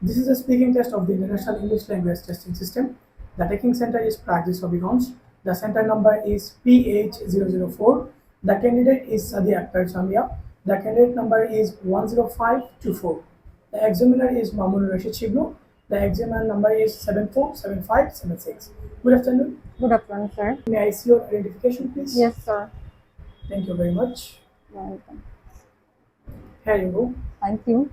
This is a speaking test of the International English Language Testing System. The taking center is Practice Hobbygrounds. The center number is PH004. The candidate is Sadia Akhtar Samia. The candidate number is 10524. The examiner is Rashid Shiblu. The examiner number is 747576. Good afternoon. Good afternoon, sir. May I see your identification, please? Yes, sir. Thank you very much. Welcome. Here you go. Thank you.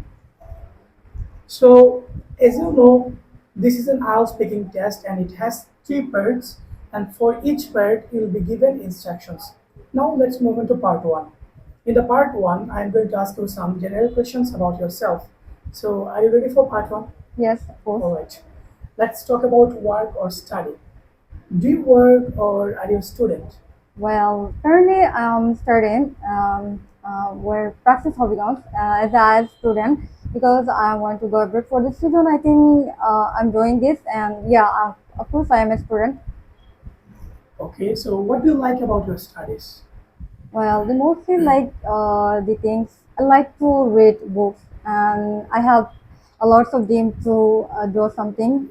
So, as you know, this is an IELTS speaking test and it has three parts, and for each part, you will be given instructions. Now, let's move into part one. In the part one, I'm going to ask you some general questions about yourself. So, are you ready for part one? Yes, of course. All right. Let's talk about work or study. Do you work or are you a student? Well, currently I'm studying where practice hobby counts as a student because I want to go abroad for this season. I think I'm doing this, and yeah, of course I am a student. Okay, so what do you like about your studies? Well, the mostly like the things I like to read books, and I have a lots of them to do something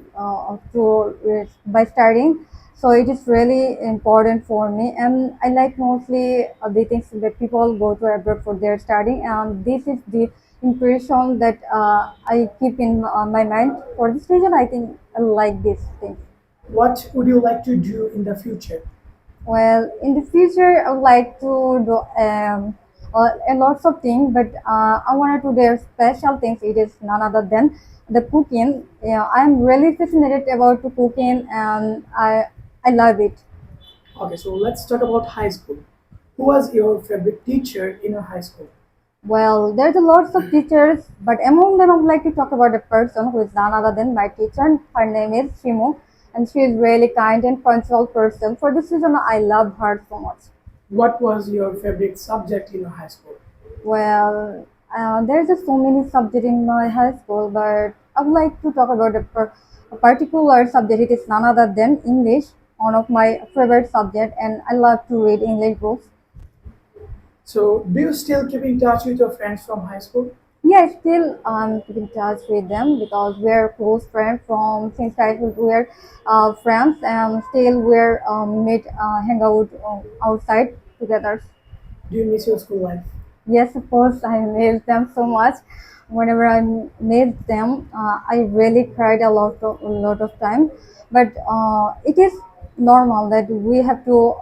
to read by studying. So it is really important for me, and I like mostly the things that people go to abroad for their studying, and this is the impression that I keep in my mind. For this reason, I think I like this thing. What would you like to do in the future? Well, in the future, I would like to do a lots of things, but I want to do their special things. It is none other than the cooking. Yeah, I'm really fascinated about the cooking, and I love it. Okay, so let's talk about high school. Who was your favorite teacher in your high school? Well, there's a lots of teachers, but among them, I would like to talk about a person who is none other than my teacher. Her name is Shimu, and she is really kind and punctual person. For this reason, I love her so much. What was your favorite subject in your high school? Well, there's just so many subjects in my high school, but I would like to talk about a particular subject. It is none other than English, one of my favorite subject, and I love to read English books. So, do you still keep in touch with your friends from high school? Yeah, still keep in touch with them because we're close friends from since childhood. We're friends, and still we're meet hang out outside together. Do you miss your school life? Yes, of course, I miss them so much. Whenever I miss them, I really cried a lot of time. But it is normal that we have to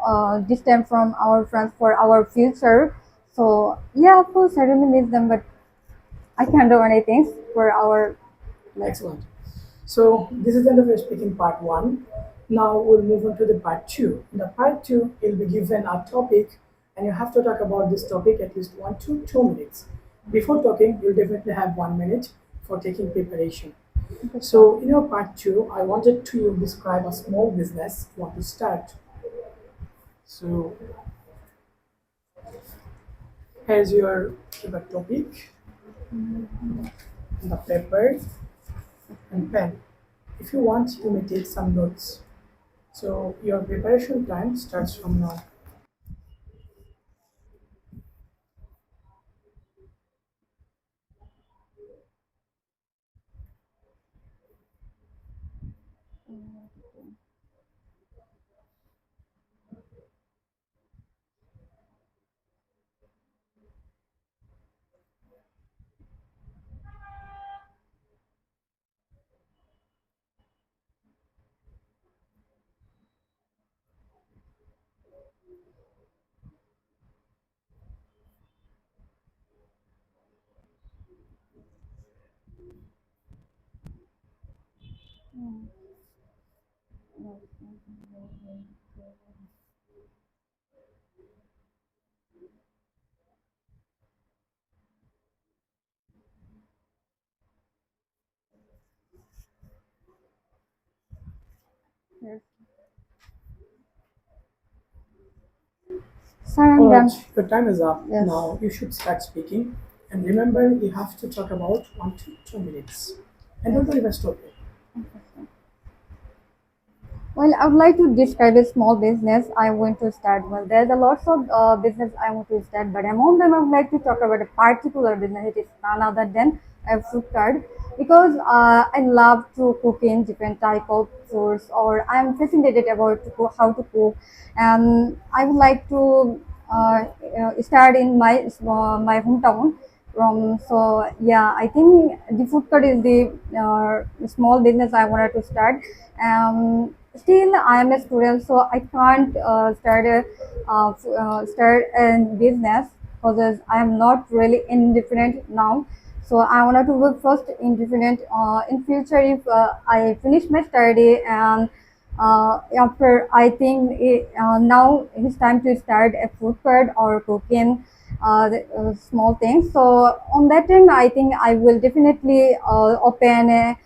distance from our friends for our future. So yeah, of course, I really miss them, but I can't do anything for our like. Excellent. So, this is the end of your speaking part one. Now, we'll move on to the part two. In the part two, you'll be given a topic, and you have to talk about this topic at least 1 to 2 minutes. Before talking, you'll definitely have 1 minute for taking preparation. So, in your part two, I wanted to describe a small business you want to start. So, here's your favorite topic, the paper and pen. If you want, you may take some notes. So, your preparation time starts from now. Yes. Sir, I'm All right, done. your time is up. Yes. Now you should start speaking. And remember, you have to talk about 1 to 2 minutes. And don't Yes. worry, rest of it. Well, I would like to describe a small business I want to start. Well, there's a lots of business I want to start, but among them I would like to talk about a particular business. It is none other than a fruit cart. because I love to cook in different type of foods, or I'm fascinated about how to cook, and I would like to start in my hometown. So yeah, I think the food court is the small business I wanted to start. Still, I am a student, so I can't start a business because I am not really independent now. So I wanted to work first independent. In future, if I finish my study, and after I think now it is time to start a food court or cooking small things. So on that time, I think I will definitely open a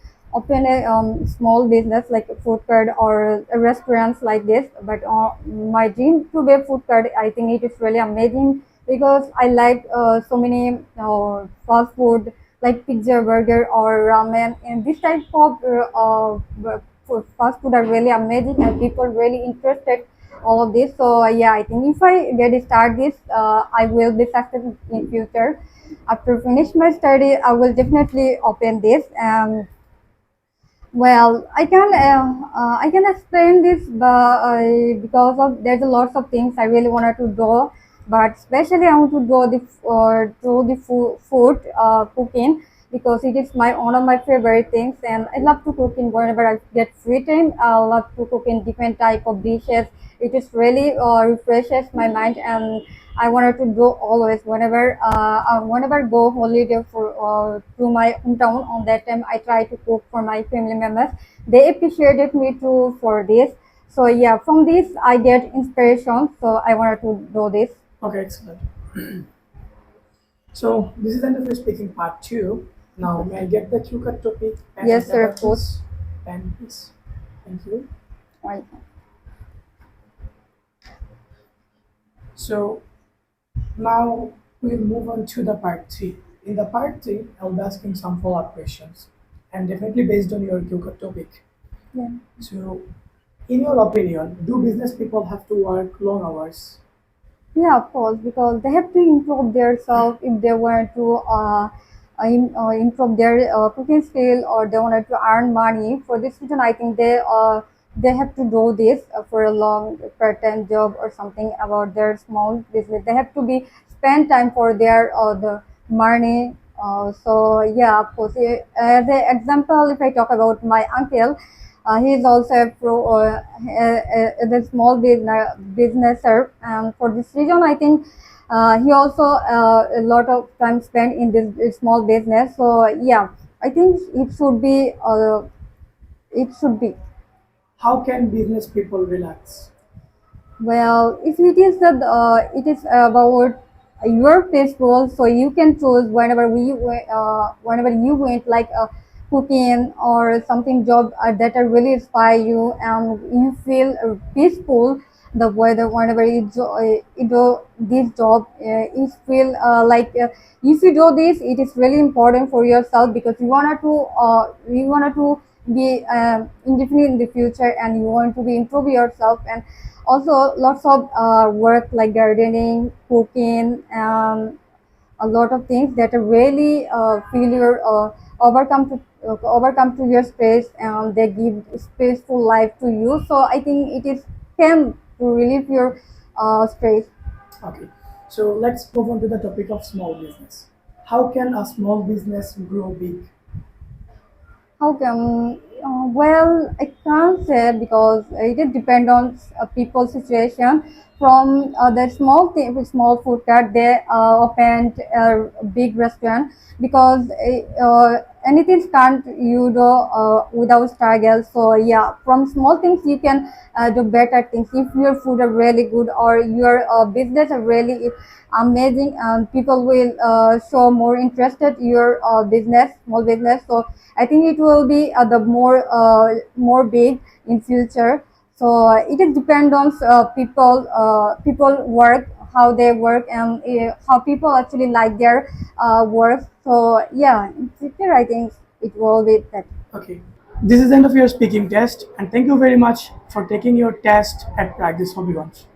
small business like a food court or a restaurants like this. But my dream to be a food court, I think it is really amazing because I like so many fast food like pizza, burger, or ramen, and this type of fast food are really amazing, and people really interested all of this. So yeah, I think if I get start this, I will be successful in future. After finish my study, I will definitely open this. And well, I can explain this, but because of there's a lots of things I really wanted to do, but especially I want to do the food cooking, because it is my one of my favorite things, and I love to cook in whenever I get free time. I love to cook in different type of dishes. It is really refreshes my mind, and I wanted to do always whenever I go holiday for to my hometown. On that time, I try to cook for my family members. They appreciated me too for this. So yeah, from this I get inspiration. So I wanted to do this. Okay, excellent. So this is the end of your speaking part two. Now, may I get the cue cut topic, pen and Yes, sir. paper, Of course. please? Pen, please. Thank you. Right. So now we'll move on to the part three. In the part three, I'll be asking some follow-up questions, and definitely based on your cue cut topic. Yeah. So, in your opinion, do business people have to work long hours? Yeah, of course, because they have to improve their self if they want to improve their cooking skill, or they wanted to earn money. For this reason, I think they have to do this for a long part-time job or something about their small business. They have to be spend time for their the money. So yeah, of course. As an example, if I talk about my uncle, he is also a small businesser. For this reason, I think he also a lot of time spent in this small business. So yeah, I think it should be. It should be. How can business people relax? Well, if it is about your peaceful, so you can choose whenever you went like cooking or something job that are really inspire you, and you feel peaceful. The weather whenever you do this job, you feel if you do this, it is really important for yourself, because you wanted to be independent in the future, and you want to be improve yourself. And also lots of work like gardening, cooking, a lot of things that are really feel your overcome to your stress, and they give spaceful life to you. So I think it is can to relieve your stress. Okay, so let's move on to the topic of small business. How can a small business grow big? How come? Well, I can't say, because it is depend on people's situation. From the small thing, small food cart, they opened a big restaurant, because anything can't you do without struggle. So yeah, from small things you can do better things. If your food are really good, or your business are really amazing, and people will show more interested your business, small business. So I think it will be the more big in future. So it is depend on people work, how they work, and how people actually like their work. So yeah, in future I think it will be that. Okay, this is the end of your speaking test, and thank you very much for taking your test at Practice Hobby Launch.